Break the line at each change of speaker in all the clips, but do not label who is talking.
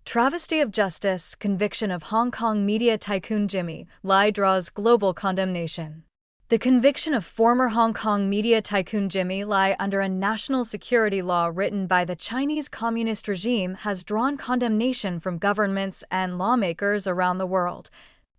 Travesty of justice, conviction of Hong Kong media tycoon Jimmy Lai draws global condemnation. The conviction of former Hong Kong media tycoon Jimmy Lai under a national security law written by the Chinese Communist regime has drawn condemnation from governments and lawmakers around the world,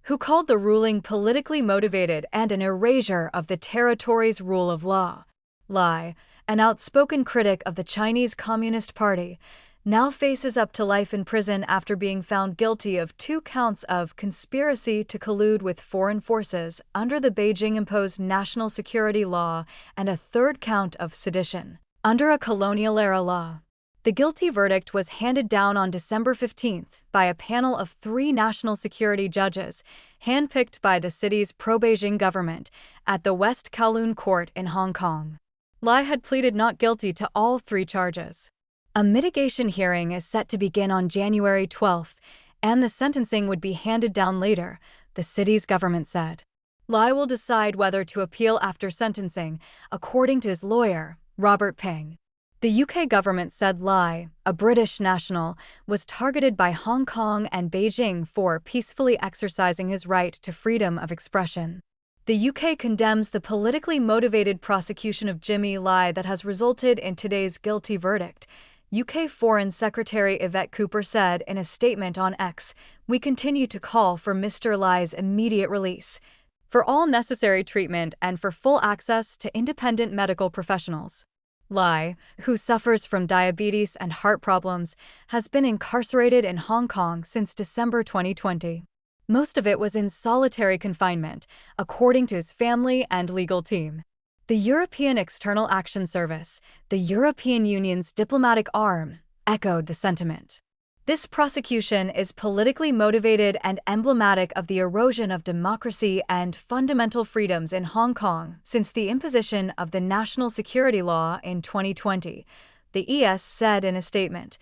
who called the ruling politically motivated and an erasure of the territory's rule of law. Lai, an outspoken critic of the Chinese Communist Party, now faces up to life in prison after being found guilty of 2 counts of conspiracy to collude with foreign forces under the Beijing-imposed national security law and a 3rd count of sedition under a colonial-era law. The guilty verdict was handed down on December 15 by a panel of 3 national security judges, handpicked by the city's pro-Beijing government, at the West Kowloon Court in Hong Kong. Lai had pleaded not guilty to all 3 charges. A mitigation hearing is set to begin on January 12, and the sentencing would be handed down later, the city's government said. Lai will decide whether to appeal after sentencing, according to his lawyer, Robert Peng. The UK government said Lai, a British national, was targeted by Hong Kong and Beijing for peacefully exercising his right to freedom of expression. The UK condemns the politically motivated prosecution of Jimmy Lai that has resulted in today's guilty verdict. UK Foreign Secretary Yvette Cooper said in a statement on X, "We continue to call for Mr. Lai's immediate release, for all necessary treatment and for full access to independent medical professionals." Lai, who suffers from diabetes and heart problems, has been incarcerated in Hong Kong since December 2020. Most of it was in solitary confinement, according to his family and legal team. The European External Action Service, the European Union's diplomatic arm, echoed the sentiment. This prosecution is politically motivated and emblematic of the erosion of democracy and fundamental freedoms in Hong Kong since the imposition of the national security law in 2020, the ES said in a statement,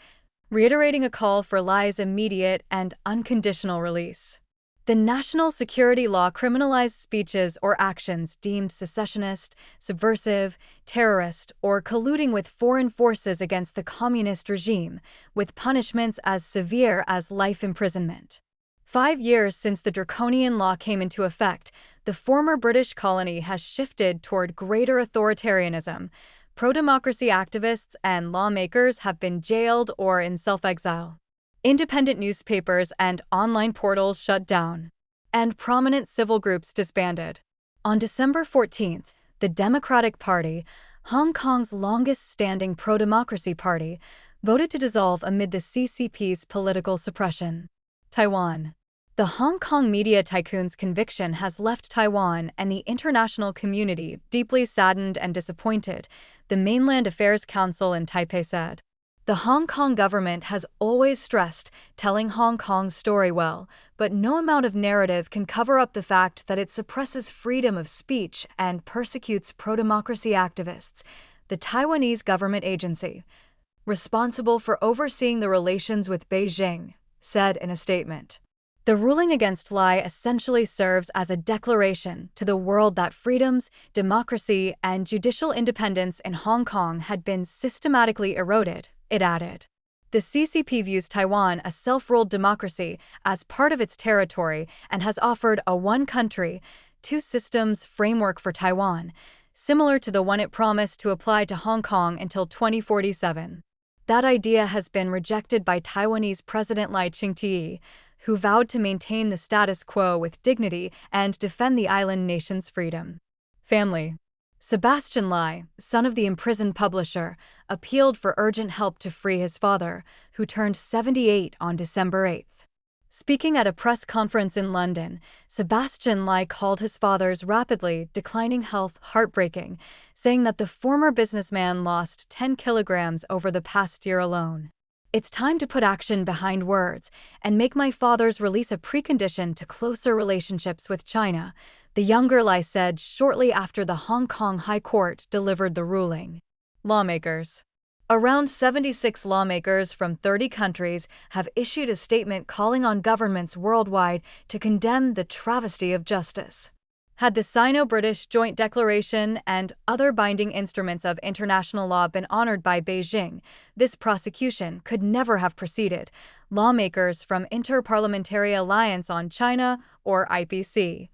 reiterating a call for Lai's immediate and unconditional release. The national security law criminalized speeches or actions deemed secessionist, subversive, terrorist, or colluding with foreign forces against the communist regime, with punishments as severe as life imprisonment. 5 years since the draconian law came into effect, the former British colony has shifted toward greater authoritarianism. Pro-democracy activists and lawmakers have been jailed or in self-exile. Independent newspapers and online portals shut down, and prominent civil groups disbanded. On December 14, the Democratic Party, Hong Kong's longest-standing pro-democracy party, voted to dissolve amid the CCP's political suppression. Taiwan. The Hong Kong media tycoon's conviction has left Taiwan and the international community deeply saddened and disappointed, the Mainland Affairs Council in Taipei said. The Hong Kong government has always stressed telling Hong Kong's story well, but no amount of narrative can cover up the fact that it suppresses freedom of speech and persecutes pro-democracy activists, the Taiwanese government agency, responsible for overseeing the relations with Beijing, said in a statement. The ruling against Lai essentially serves as a declaration to the world that freedoms, democracy, and judicial independence in Hong Kong had been systematically eroded, it added. The CCP views Taiwan, a self-ruled democracy, as part of its territory and has offered a one country, two systems framework for Taiwan, similar to the one it promised to apply to Hong Kong until 2047. That idea has been rejected by Taiwanese President Lai Ching-te, who vowed to maintain the status quo with dignity and defend the island nation's freedom. Family. Sebastian Lai, son of the imprisoned publisher, appealed for urgent help to free his father, who turned 78 on December 8. Speaking at a press conference in London, Sebastian Lai called his father's rapidly declining health heartbreaking, saying that the former businessman lost 10 kilograms over the past year alone. "It's time to put action behind words and make my father's release a precondition to closer relationships with China," the younger Lai said shortly after the Hong Kong High Court delivered the ruling. Lawmakers. Around 76 lawmakers from 30 countries have issued a statement calling on governments worldwide to condemn the travesty of justice. Had the Sino-British Joint Declaration and other binding instruments of international law been honored by Beijing, this prosecution could never have proceeded, lawmakers from Inter-Parliamentary Alliance on China, or IPC,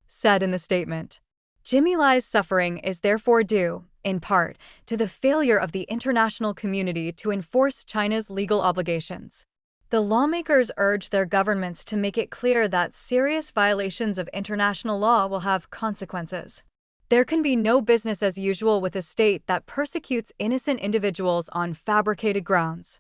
said in the statement. Jimmy Lai's suffering is therefore due, in part, to the failure of the international community to enforce China's legal obligations. The lawmakers urge their governments to make it clear that serious violations of international law will have consequences. There can be no business as usual with a state that persecutes innocent individuals on fabricated grounds.